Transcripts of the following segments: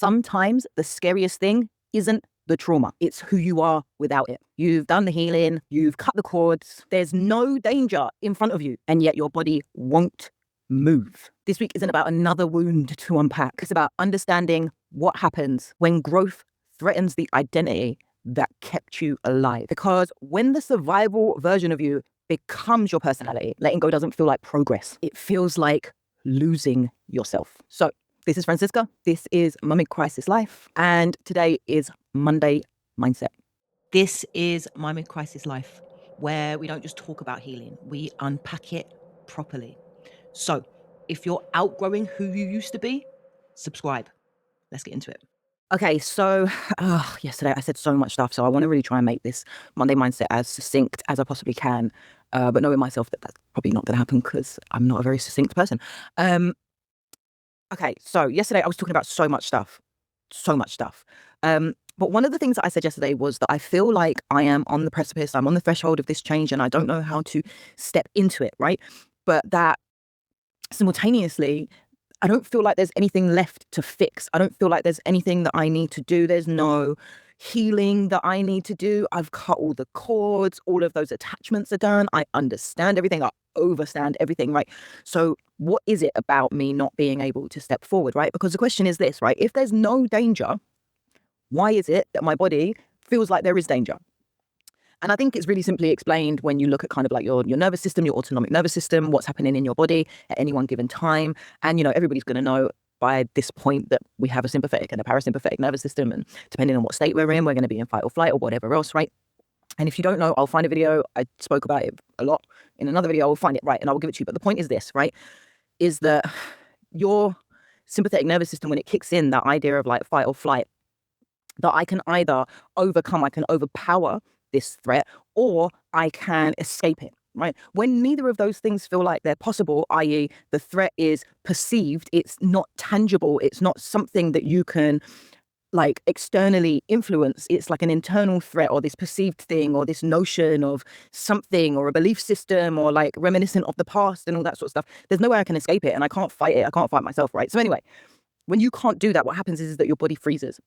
sometimes the scariest thing isn't the trauma. It's who you are without it. You've done the healing, you've cut the cords, there's no danger in front of you, and yet your body won't move. This week isn't about another wound to unpack. It's about understanding what happens when growth threatens the identity that kept you alive. Because when the survival version of you becomes your personality, letting go doesn't feel like progress. It feels like losing yourself. So this is Francisca. This is Mummy Crisis Life. And today is Monday Mindset. This is Mummy Crisis Life, where we don't just talk about healing, we unpack it properly. So if you're outgrowing who you used to be, subscribe. Let's get into it. Okay, so yesterday I said so much stuff, so I want to really try and make this Monday Mindset as succinct as I possibly can, but knowing myself that that's probably not going to happen because I'm not a very succinct person. Okay, so yesterday I was talking about so much stuff. But one of the things that I said yesterday was that I feel like I am on the precipice, I'm on the threshold of this change, and I don't know how to step into it, right? But that simultaneously, I don't feel like there's anything left to fix. I don't feel like there's anything that I need to do. There's no healing that I need to do. I've cut all the cords. All of those attachments are done. I understand everything. I overstand everything, right? So what is it about me not being able to step forward, right? Because the question is this, right? If there's no danger, why is it that my body feels like there is danger? And I think it's really simply explained when you look at kind of like your nervous system, your autonomic nervous system, what's happening in your body at any one given time. And, everybody's going to know by this point that we have a sympathetic and a parasympathetic nervous system. And depending on what state we're in, we're going to be in fight or flight or whatever else, right? And if you don't know, I'll find a video. I spoke about it a lot. In another video, I will find it, right? And I will give it to you. But the point is this, right? Is that your sympathetic nervous system, when it kicks in, that idea of like fight or flight, that I can either overcome, I can overpower this threat, or I can escape it, right? When neither of those things feel like they're possible, i.e. the threat is perceived, it's not tangible, it's not something that you can like externally influence, it's like an internal threat or this perceived thing or this notion of something or a belief system or like reminiscent of the past and all that sort of stuff. There's no way I can escape it and I can't fight it. I can't fight myself, right? So anyway, when you can't do that, what happens is that your body freezes.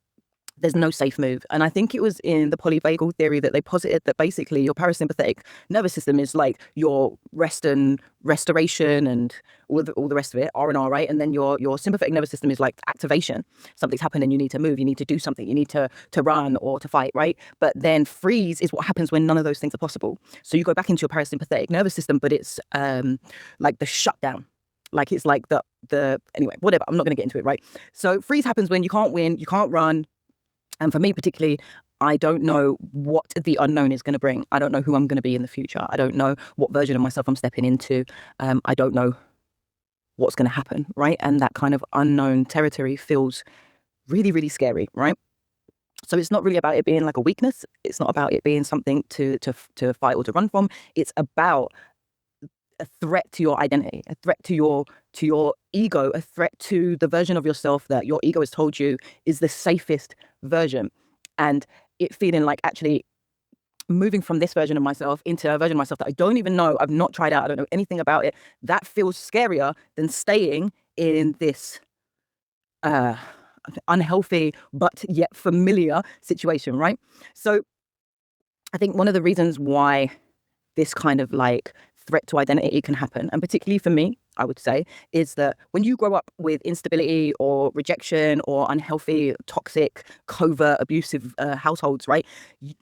There's no safe move. And I think it was in the polyvagal theory that they posited that basically your parasympathetic nervous system is like your rest and restoration and all the rest of it, R&R, right? And then your sympathetic nervous system is like activation. Something's happened and you need to move, you need to do something, you need to run or to fight, right? But then freeze is what happens when none of those things are possible. So you go back into your parasympathetic nervous system, but it's like the shutdown. Like it's like anyway, whatever, I'm not going to get into it, right? So freeze happens when you can't win, you can't run. And for me particularly, I don't know what the unknown is going to bring. I don't know who I'm going to be in the future. I don't know what version of myself I'm stepping into. I don't know what's going to happen, right? And that kind of unknown territory feels really, really scary, right? So it's not really about it being like a weakness. It's not about it being something to fight or to run from. It's about a threat to your identity, a threat to your ego, a threat to the version of yourself that your ego has told you is the safest version. And it feeling like actually moving from this version of myself into a version of myself that I don't even know, I've not tried out, I don't know anything about it, that feels scarier than staying in this unhealthy but yet familiar situation, right? So I think one of the reasons why this kind of like threat to identity can happen, and particularly for me, I would say, is that when you grow up with instability or rejection or unhealthy, toxic, covert, abusive households, right?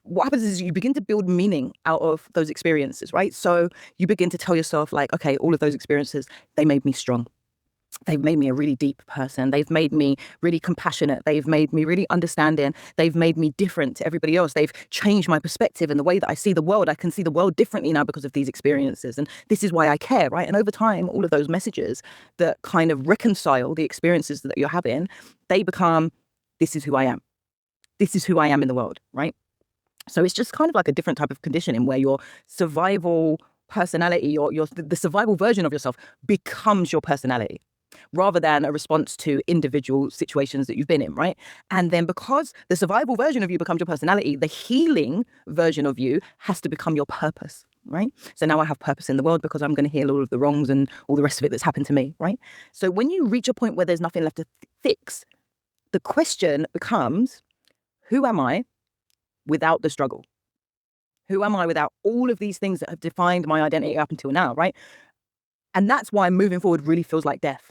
What happens is you begin to build meaning out of those experiences, right? So you begin to tell yourself like, okay, all of those experiences, they made me strong. They've made me a really deep person. They've made me really compassionate. They've made me really understanding. They've made me different to everybody else. They've changed my perspective and the way that I see the world. I can see the world differently now because of these experiences. And this is why I care, right? And over time, all of those messages that kind of reconcile the experiences that you're having, they become, this is who I am. This is who I am in the world, right? So it's just kind of like a different type of conditioning where your survival personality or the survival version of yourself becomes your personality, rather than a response to individual situations that you've been in, right? And then because the survival version of you becomes your personality, the healing version of you has to become your purpose, right? So now I have purpose in the world because I'm going to heal all of the wrongs and all the rest of it that's happened to me, right? So when you reach a point where there's nothing left to fix, the question becomes, who am I without the struggle? Who am I without all of these things that have defined my identity up until now, right? And that's why moving forward really feels like death.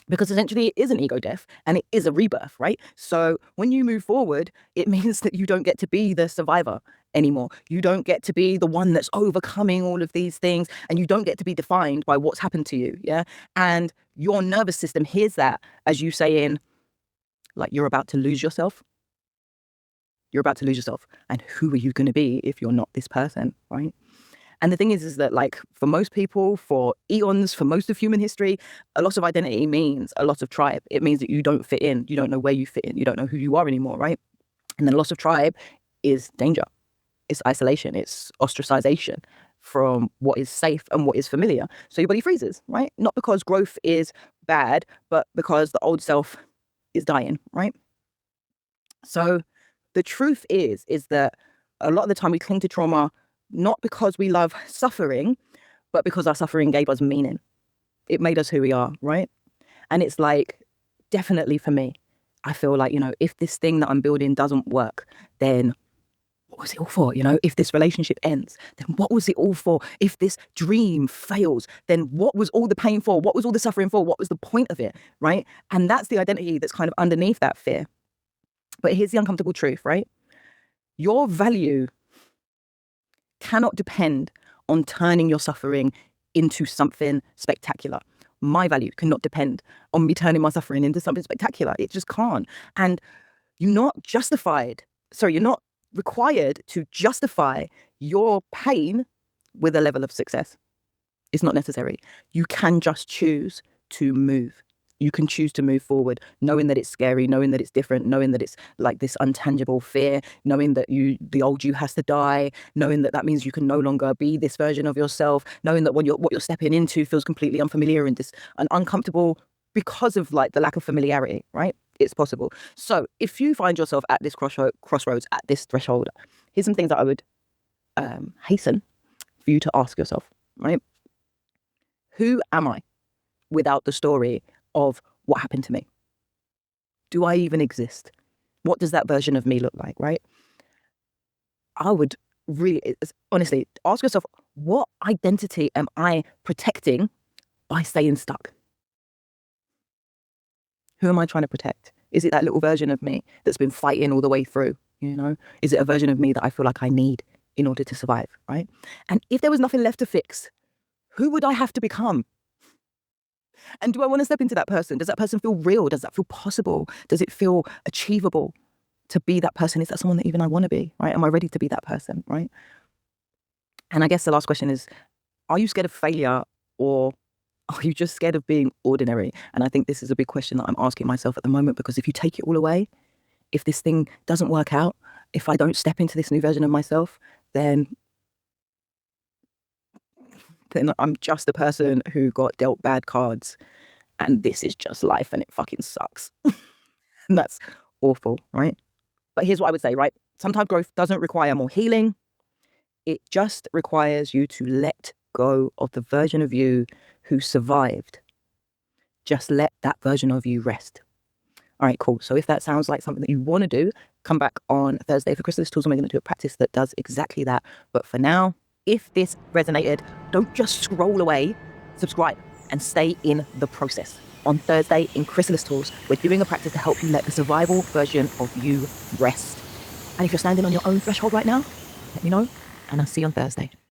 Because essentially it is an ego death and it is a rebirth, right? So when you move forward, it means that you don't get to be the survivor anymore. You don't get to be the one that's overcoming all of these things, and you don't get to be defined by what's happened to you, yeah? And your nervous system hears that as you saying, like, you're about to lose yourself. You're about to lose yourself. And who are you going to be if you're not this person, right? And the thing is that, like, for most people, for eons, for most of human history, a loss of identity means a loss of tribe. It means that you don't fit in. You don't know where you fit in. You don't know who you are anymore, right? And then a loss of tribe is danger. It's isolation. It's ostracization from what is safe and what is familiar. So your body freezes, right? Not because growth is bad, but because the old self is dying, right? So the truth is that a lot of the time we cling to trauma not because we love suffering, but because our suffering gave us meaning. It made us who we are, right? And it's like, definitely for me, I feel like, if this thing that I'm building doesn't work, then what was it all for? If this relationship ends, then what was it all for? If this dream fails, then what was all the pain for? What was all the suffering for? What was the point of it, right? And that's the identity that's kind of underneath that fear. But here's the uncomfortable truth, right? Your value cannot depend on turning your suffering into something spectacular. My value cannot depend on me turning my suffering into something spectacular. It just can't. And you're not required to justify your pain with a level of success. It's not necessary. You can just choose to move. You can choose to move forward, knowing that it's scary, knowing that it's different, knowing that it's like this untangible fear, knowing that the old you has to die, knowing that means you can no longer be this version of yourself, knowing that what you're stepping into feels completely unfamiliar and uncomfortable because of like the lack of familiarity, right? It's possible. So if you find yourself at this crossroads, at this threshold, here's some things that I would hasten for you to ask yourself, right? Who am I without the story of what happened to me? Do I even exist? What does that version of me look like, right? I would really, honestly, ask yourself, what identity am I protecting by staying stuck? Who am I trying to protect? Is it that little version of me that's been fighting all the way through, Is it a version of me that I feel like I need in order to survive, right? And if there was nothing left to fix, who would I have to become? And do I want to step into that person? Does that person feel real? Does that feel possible? Does it feel achievable to be that person? Is that someone that even I want to be, right? Am I ready to be that person, right? And I guess the last question is, are you scared of failure, or are you just scared of being ordinary? And I think this is a big question that I'm asking myself at the moment, because if you take it all away, if this thing doesn't work out, if I don't step into this new version of myself, then I'm just a person who got dealt bad cards, and this is just life and it fucking sucks. And that's awful, right? But here's what I would say, right? Sometimes growth doesn't require more healing. It just requires you to let go of the version of you who survived. Just let that version of you rest. All right, cool. So if that sounds like something that you want to do, come back on Thursday for Chrysalis Tools, and we're going to do a practice that does exactly that. But for now, if this resonated, don't just scroll away, subscribe and stay in the process. On Thursday in Chrysalis Tools, we're doing a practice to help you let the survival version of you rest. And if you're standing on your own threshold right now, let me know, and I'll see you on Thursday.